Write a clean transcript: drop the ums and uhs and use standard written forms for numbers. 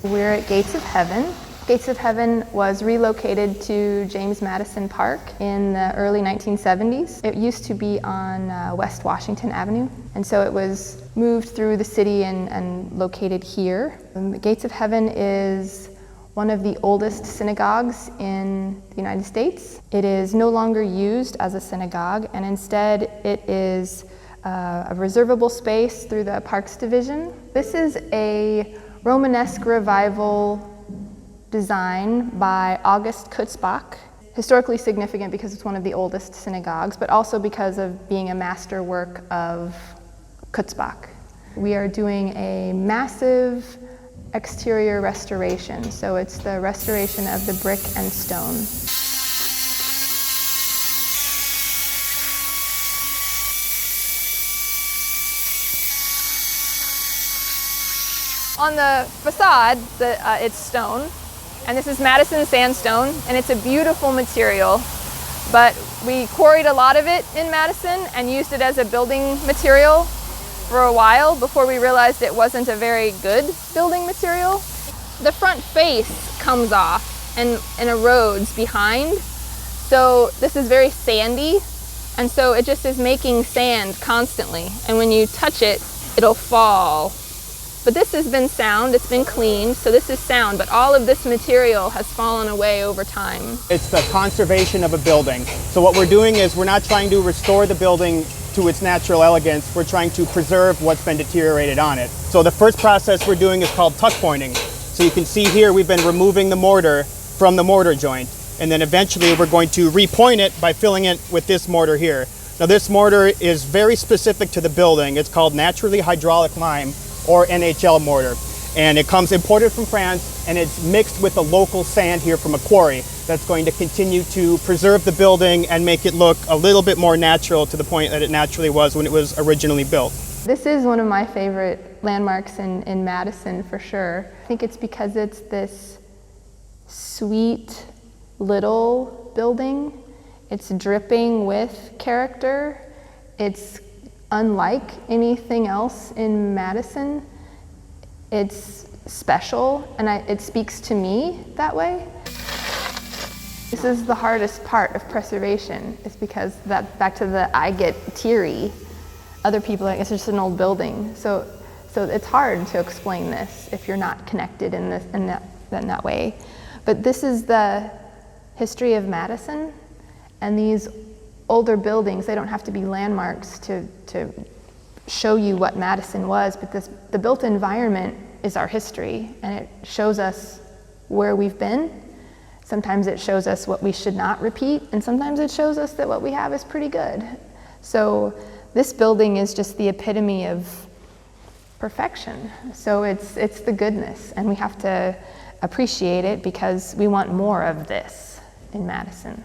We're at Gates of Heaven. Gates of Heaven was relocated to James Madison Park in the early 1970s. It used to be on West Washington Avenue, and so it was moved through the city and located here. Gates of Heaven is one of the oldest synagogues in the United States. It is no longer used as a synagogue, and instead it is a reservable space through the Parks Division. This is a Romanesque revival design by August Kutzbach. Historically significant because it's one of the oldest synagogues, but also because of being a masterwork of Kutzbach. We are doing a massive exterior restoration, so it's the restoration of the brick and stone. On the facade, it's stone, and this is Madison sandstone, and it's a beautiful material, but we quarried a lot of it in Madison and used it as a building material for a while before we realized it wasn't a very good building material. The front face comes off and erodes behind, so this is very sandy, and so it just is making sand constantly, and when you touch it, it'll fall. But this has been sound, it's been cleaned, so this is sound, but all of this material has fallen away over time. It's the conservation of a building. So what we're doing is we're not trying to restore the building to its natural elegance, we're trying to preserve what's been deteriorated on it. So the first process we're doing is called tuck pointing. So you can see here we've been removing the mortar from the mortar joint, and then eventually we're going to repoint it by filling it with this mortar here. Now this mortar is very specific to the building. It's called naturally hydraulic lime, or NHL mortar, and it comes imported from France, and it's mixed with the local sand here from a quarry that's going to continue to preserve the building and make it look a little bit more natural to the point that it naturally was when it was originally built. This is one of my favorite landmarks in Madison for sure. I think it's because it's this sweet little building. It's dripping with character. It's unlike anything else in Madison. It's special, and it speaks to me that way. This is the hardest part of preservation, is because back to the I get teary. Other people are like, it's just an old building. So it's hard to explain this if you're not connected in that way. But this is the history of Madison, and these older buildings, they don't have to be landmarks to show you what Madison was, but the built environment is our history, and it shows us where we've been. Sometimes it shows us what we should not repeat, and sometimes it shows us that what we have is pretty good. So this building is just the epitome of perfection. So it's the goodness, and we have to appreciate it because we want more of this in Madison.